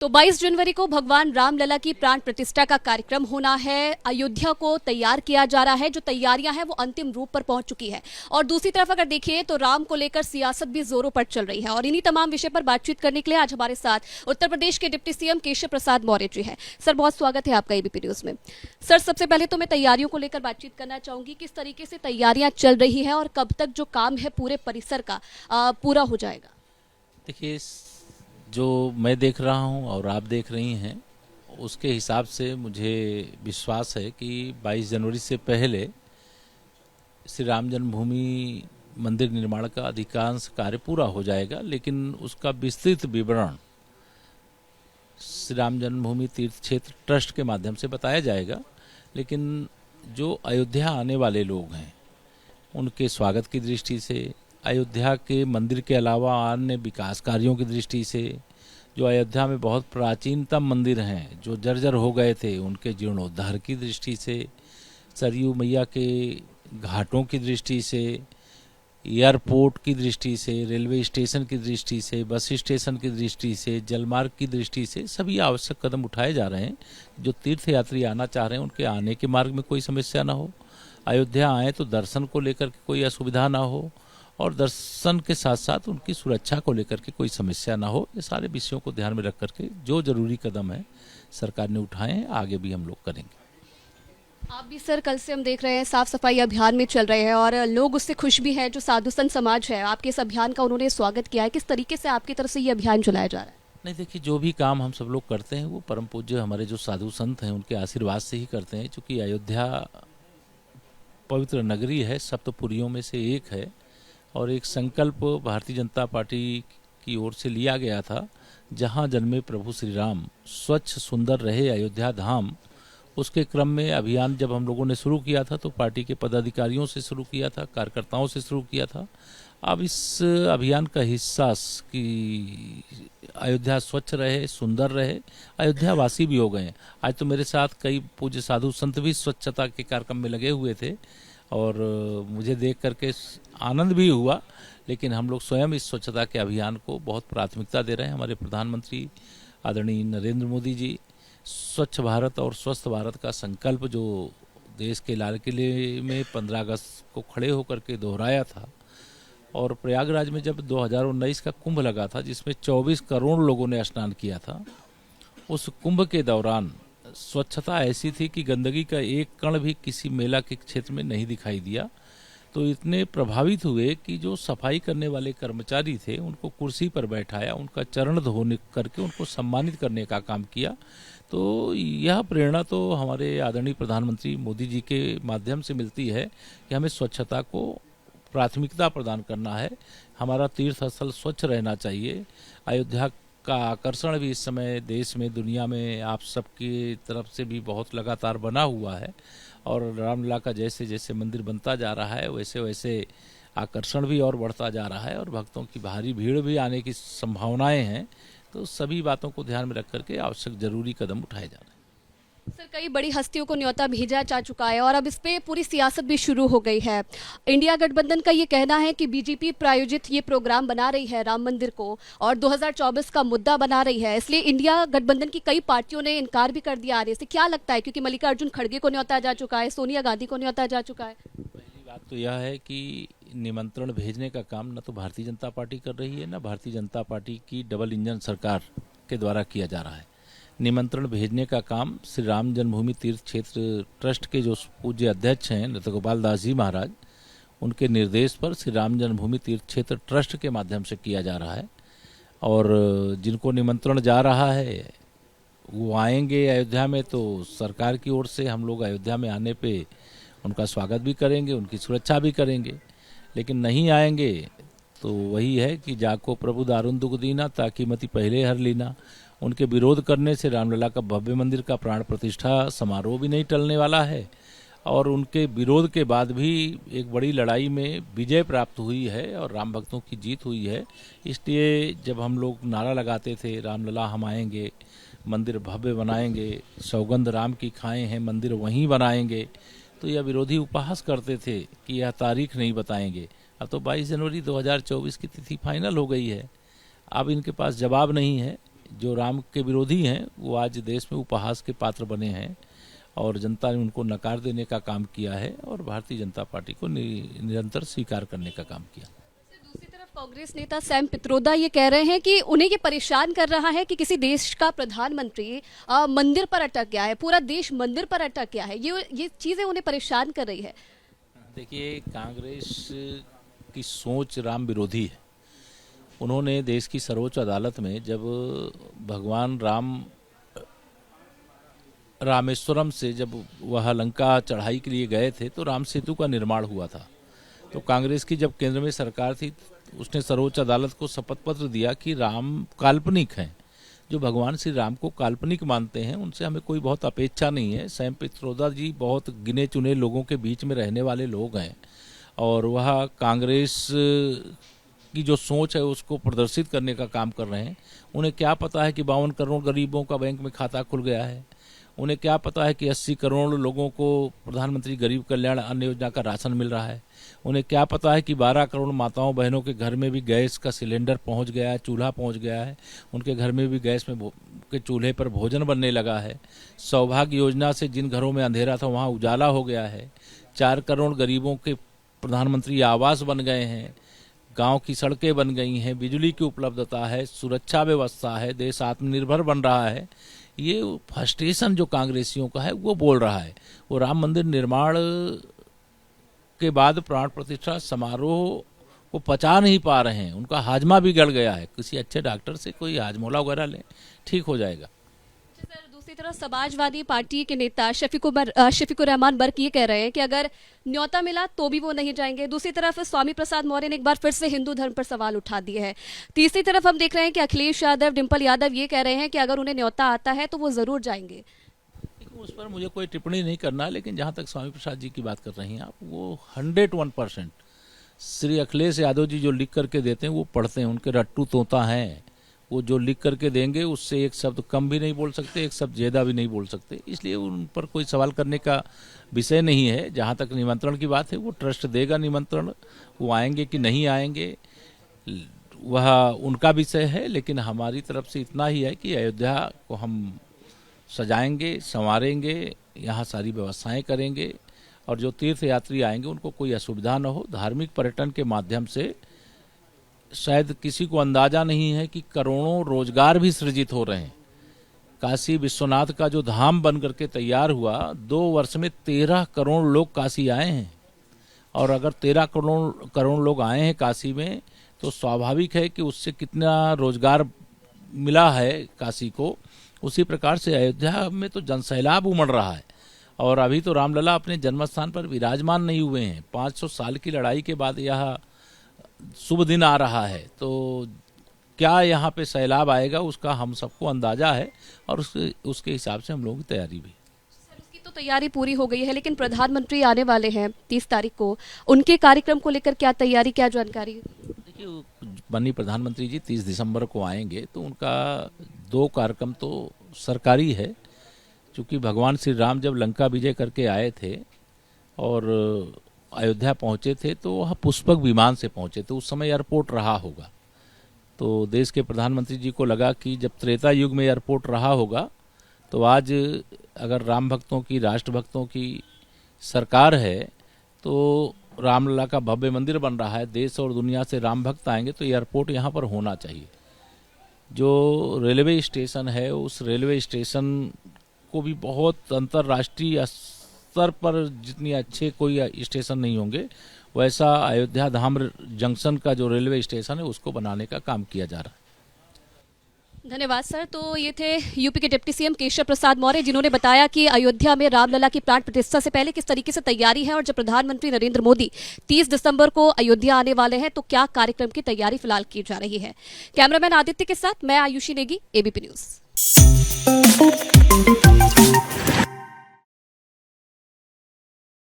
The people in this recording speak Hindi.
तो 22 जनवरी को भगवान रामलला की प्राण प्रतिष्ठा का कार्यक्रम होना है। अयोध्या को तैयार किया जा रहा है। जो तैयारियां हैं वो अंतिम रूप पर पहुंच चुकी है। और दूसरी तरफ अगर देखिए तो राम को लेकर सियासत भी जोरों पर चल रही है। और इन्हीं तमाम विषय पर बातचीत करने के लिए आज हमारे साथ उत्तर प्रदेश के डिप्टी सीएम केशव प्रसाद मौर्य जी हैं। सर, बहुत स्वागत है आपका एबीपी न्यूज में। सर, सबसे पहले तो मैं तैयारियों को लेकर बातचीत करना चाहूंगी। किस तरीके से तैयारियां चल रही है और कब तक जो काम है पूरे परिसर का पूरा हो जाएगा? देखिए, जो मैं देख रहा हूं और आप देख रही हैं उसके हिसाब से मुझे विश्वास है कि 22 जनवरी से पहले श्री राम जन्मभूमि मंदिर निर्माण का अधिकांश कार्य पूरा हो जाएगा। लेकिन उसका विस्तृत विवरण श्री राम जन्मभूमि तीर्थ क्षेत्र ट्रस्ट के माध्यम से बताया जाएगा। लेकिन जो अयोध्या आने वाले लोग हैं उनके स्वागत की दृष्टि से, अयोध्या के मंदिर के अलावा अन्य विकास कार्यों की दृष्टि से, जो अयोध्या में बहुत प्राचीनतम मंदिर हैं जो जर्जर हो गए थे उनके जीर्णोद्धार की दृष्टि से, सरयू मैया के घाटों की दृष्टि से, एयरपोर्ट की दृष्टि से, रेलवे स्टेशन की दृष्टि से, बस स्टेशन की दृष्टि से, जलमार्ग की दृष्टि से सभी आवश्यक कदम उठाए जा रहे हैं। जो तीर्थ यात्री आना चाह रहे हैं उनके आने के मार्ग में कोई समस्या ना हो, अयोध्या आए तो दर्शन को लेकर के कोई असुविधा ना हो, और दर्शन के साथ साथ उनकी सुरक्षा को लेकर के कोई समस्या ना हो। ये सारे विषयों को ध्यान में रख करके जो जरूरी कदम है सरकार ने उठाए हैं, आगे भी हम लोग करेंगे। आप भी सर, कल से हम देख रहे हैं साफ सफाई अभियान में चल रहे हैं और लोग उससे खुश भी हैं। जो साधु संत समाज है आपके इस अभियान का उन्होंने स्वागत किया है। किस तरीके से आपकी तरफ से ये अभियान चलाया जा रहा है? नहीं, देखिए, जो भी काम हम सब लोग करते हैं वो परम पूज्य हमारे जो साधु संत हैं उनके आशीर्वाद से ही करते हैं। चूँकि अयोध्या पवित्र नगरी है, सप्तपुरियों में से एक है, और एक संकल्प भारतीय जनता पार्टी की ओर से लिया गया था, जहां जन्मे प्रभु श्री राम, स्वच्छ सुंदर रहे अयोध्या धाम। उसके क्रम में अभियान जब हम लोगों ने शुरू किया था तो पार्टी के पदाधिकारियों से शुरू किया था, कार्यकर्ताओं से शुरू किया था। अब इस अभियान का हिस्सा कि अयोध्या स्वच्छ रहे, सुंदर रहे, अयोध्या वासी भी हो गए। आज तो मेरे साथ कई पूज्य साधु संत भी स्वच्छता के कार्यक्रम में लगे हुए थे और मुझे देख करके आनंद भी हुआ। लेकिन हम लोग स्वयं इस स्वच्छता के अभियान को बहुत प्राथमिकता दे रहे हैं। हमारे प्रधानमंत्री आदरणीय नरेंद्र मोदी जी स्वच्छ भारत और स्वस्थ भारत का संकल्प जो देश के लाल किले में 15 अगस्त को खड़े होकर के दोहराया था, और प्रयागराज में जब 2019 का कुंभ लगा था जिसमें 24 करोड़ लोगों ने स्नान किया था, उस कुंभ के दौरान स्वच्छता ऐसी थी कि गंदगी का एक कण भी किसी मेला के क्षेत्र में नहीं दिखाई दिया। तो इतने प्रभावित हुए कि जो सफाई करने वाले कर्मचारी थे उनको कुर्सी पर बैठाया, उनका चरण धोने करके उनको सम्मानित करने का काम किया। तो यह प्रेरणा तो हमारे आदरणीय प्रधानमंत्री मोदी जी के माध्यम से मिलती है कि हमें स्वच्छता को प्राथमिकता प्रदान करना है। हमारा तीर्थ स्थल स्वच्छ रहना चाहिए। अयोध्या का आकर्षण भी इस समय देश में, दुनिया में आप सबकी तरफ से भी बहुत लगातार बना हुआ है, और रामलला का जैसे जैसे मंदिर बनता जा रहा है वैसे वैसे आकर्षण भी और बढ़ता जा रहा है, और भक्तों की भारी भीड़ भी आने की संभावनाएं हैं। तो सभी बातों को ध्यान में रख करके आवश्यक जरूरी कदम उठाए जा रहे हैं। सर, कई बड़ी हस्तियों को न्योता भेजा जा चुका है और अब इस पे पूरी सियासत भी शुरू हो गई है। इंडिया गठबंधन का ये कहना है कि बीजेपी प्रायोजित ये प्रोग्राम बना रही है राम मंदिर को और 2024 का मुद्दा बना रही है, इसलिए इंडिया गठबंधन की कई पार्टियों ने इनकार भी कर दिया आगे से। क्या लगता है, क्योंकि मल्लिकार्जुन खड़गे को न्योता जा चुका है, सोनिया गांधी को न्योता जा चुका है? पहली बात तो यह है कि निमंत्रण भेजने का काम न तो भारतीय जनता पार्टी कर रही है, न भारतीय जनता पार्टी की डबल इंजन सरकार के द्वारा किया जा रहा है। निमंत्रण भेजने का काम श्री राम जन्मभूमि तीर्थ क्षेत्र ट्रस्ट के जो पूज्य अध्यक्ष हैं नृत्य गोपाल दास जी महाराज, उनके निर्देश पर श्री राम जन्मभूमि तीर्थ क्षेत्र ट्रस्ट के माध्यम से किया जा रहा है। और जिनको निमंत्रण जा रहा है वो आएंगे अयोध्या में, तो सरकार की ओर से हम लोग अयोध्या में आने पे उनका स्वागत भी करेंगे, उनकी सुरक्षा भी करेंगे। लेकिन नहीं आएंगे तो वही है कि जाको प्रभु दारुण दुख दीना, ताकि मति पहले हर लीना। उनके विरोध करने से रामलला का भव्य मंदिर का प्राण प्रतिष्ठा समारोह भी नहीं टलने वाला है, और उनके विरोध के बाद भी एक बड़ी लड़ाई में विजय प्राप्त हुई है और राम भक्तों की जीत हुई है। इसलिए जब हम लोग नारा लगाते थे रामलला हम आएंगे, मंदिर भव्य बनाएंगे, सौगंध राम की खाए हैं, मंदिर वहीं बनाएंगे, तो यह विरोधी उपहास करते थे कि यह तारीख नहीं बताएंगे। अब तो 22 जनवरी 2024 की तिथि फाइनल हो गई है। अब इनके पास जवाब नहीं है। जो राम के विरोधी हैं वो आज देश में उपहास के पात्र बने हैं और जनता ने उनको नकार देने का काम किया है और भारतीय जनता पार्टी को निरंतर स्वीकार करने का काम किया। दूसरी तरफ कांग्रेस नेता सैम पित्रोदा ये कह रहे हैं कि उन्हें ये परेशान कर रहा है कि किसी देश का प्रधानमंत्री मंदिर पर अटक गया है, पूरा देश मंदिर पर अटक गया है, ये चीजें उन्हें परेशान कर रही है। देखिए, कांग्रेस की सोच राम विरोधी है। उन्होंने देश की सर्वोच्च अदालत में जब भगवान राम रामेश्वरम से जब वह लंका चढ़ाई के लिए गए थे तो राम सेतु का निर्माण हुआ था। तो कांग्रेस की जब केंद्र में सरकार थी उसने सर्वोच्च अदालत को शपथ पत्र दिया कि राम काल्पनिक हैं। जो भगवान श्री राम को काल्पनिक मानते हैं उनसे हमें कोई बहुत अपेक्षा नहीं है। सैम पित्रोदा जी बहुत गिने चुने लोगों के बीच में रहने वाले लोग हैं और वह कांग्रेस की जो सोच है उसको प्रदर्शित करने का काम कर रहे हैं। उन्हें क्या पता है कि 52 करोड़ गरीबों का बैंक में खाता खुल गया है। उन्हें क्या पता है कि 80 करोड़ लोगों को प्रधानमंत्री गरीब कल्याण अन्न योजना का राशन मिल रहा है। उन्हें क्या पता है कि 12 करोड़ माताओं बहनों के घर में भी गैस का सिलेंडर पहुंच गया है, चूल्हा पहुंच गया है, उनके घर में भी गैस में के चूल्हे पर भोजन बनने लगा है। सौभाग्य योजना से जिन घरों में अंधेरा था वहाँ उजाला हो गया है। 4 करोड़ गरीबों के प्रधानमंत्री आवास बन गए हैं, गांव की सड़कें बन गई हैं, बिजली की उपलब्धता है, सुरक्षा व्यवस्था है, देश आत्मनिर्भर बन रहा है। ये फ्रस्ट्रेशन जो कांग्रेसियों का है वो बोल रहा है। वो राम मंदिर निर्माण के बाद प्राण प्रतिष्ठा समारोह को पचा नहीं पा रहे हैं, उनका हाजमा बिगड़ गया है। किसी अच्छे डॉक्टर से कोई हाजमोला वगैरह लें, ठीक हो जाएगा। सर, दूसरी तरफ समाजवादी पार्टी के नेता शफीकुर रहमान बर्क ये कह रहे हैं कि अगर न्योता मिला तो भी वो नहीं जाएंगे। दूसरी तरफ स्वामी प्रसाद मौर्य ने एक बार फिर से हिंदू धर्म पर सवाल उठा दिए हैं। तीसरी तरफ हम देख रहे हैं कि अखिलेश यादव, डिम्पल यादव ये कह रहे हैं कि अगर उन्हें न्योता आता है तो वो जरूर जाएंगे। उस पर मुझे कोई टिप्पणी नहीं करना, लेकिन जहाँ तक स्वामी प्रसाद जी की बात कर रही हैं आप, वो 101% श्री अखिलेश यादव जी जो लिख करके देते हैं वो पढ़ते हैं। उनके रट्टू तोता हैं, वो जो लिख करके देंगे उससे एक शब्द कम भी नहीं बोल सकते, एक शब्द ज़्यादा भी नहीं बोल सकते। इसलिए उन पर कोई सवाल करने का विषय नहीं है। जहाँ तक निमंत्रण की बात है वो ट्रस्ट देगा निमंत्रण, वो आएंगे कि नहीं आएंगे वह उनका विषय है। लेकिन हमारी तरफ से इतना ही है कि अयोध्या को हम सजाएंगे, संवारेंगे, यहाँ सारी व्यवस्थाएं करेंगे और जो तीर्थ यात्री आएंगे उनको कोई असुविधा न हो। धार्मिक पर्यटन के माध्यम से शायद किसी को अंदाजा नहीं है कि करोड़ों रोजगार भी सृजित हो रहे हैं। काशी विश्वनाथ का जो धाम बन करके तैयार हुआ, 2 वर्ष में 13 करोड़ लोग काशी आए हैं। और अगर 13 करोड़ लोग आए हैं काशी में तो स्वाभाविक है कि उससे कितना रोजगार मिला है काशी को। उसी प्रकार से अयोध्या में तो जनसैलाब उमड़ रहा है और अभी तो रामलला अपने जन्मस्थान पर विराजमान नहीं हुए हैं। 500 साल की लड़ाई के बाद यह शुभ दिन आ रहा है, तो क्या यहाँ पे सैलाब आएगा उसका हम सबको अंदाजा है और उसके हिसाब से हम लोगों की तैयारी भी। सर, उसकी तो तैयारी पूरी हो गई है, लेकिन प्रधानमंत्री आने वाले हैं 30 तारीख को, उनके कार्यक्रम को लेकर क्या तैयारी, क्या जानकारी? देखिए, माननीय प्रधानमंत्री जी 30 दिसंबर को आएंगे तो उनका 2 कार्यक्रम तो सरकारी है। क्योंकि भगवान श्री राम जब लंका विजय करके आए थे और अयोध्या पहुंचे थे तो वह पुष्पक विमान से पहुंचे थे, उस समय एयरपोर्ट रहा होगा। तो देश के प्रधानमंत्री जी को लगा कि जब त्रेता युग में एयरपोर्ट रहा होगा तो आज अगर राम भक्तों की, राष्ट्र भक्तों की सरकार है तो रामलला का भव्य मंदिर बन रहा है, देश और दुनिया से राम भक्त आएंगे तो एयरपोर्ट यहाँ पर होना चाहिए। जो रेलवे स्टेशन है उस रेलवे स्टेशन को भी बहुत अंतर्राष्ट्रीय स्तर पर जितनी अच्छे कोई स्टेशन नहीं होंगे वैसा अयोध्या धाम जंक्शन का जो रेलवे स्टेशन है उसको बनाने का काम किया जा रहा है। धन्यवाद सर। तो ये थे यूपी के डिप्टी सीएम केशव प्रसाद मौर्य, जिन्होंने बताया कि अयोध्या में रामलला की प्राण प्रतिष्ठा से पहले किस तरीके से तैयारी है और जब प्रधानमंत्री नरेंद्र मोदी 30 दिसंबर को अयोध्या आने वाले हैं तो क्या कार्यक्रम की तैयारी फिलहाल की जा रही है। कैमरामैन आदित्य के साथ मैं आयुषी नेगी, एबीपी न्यूज।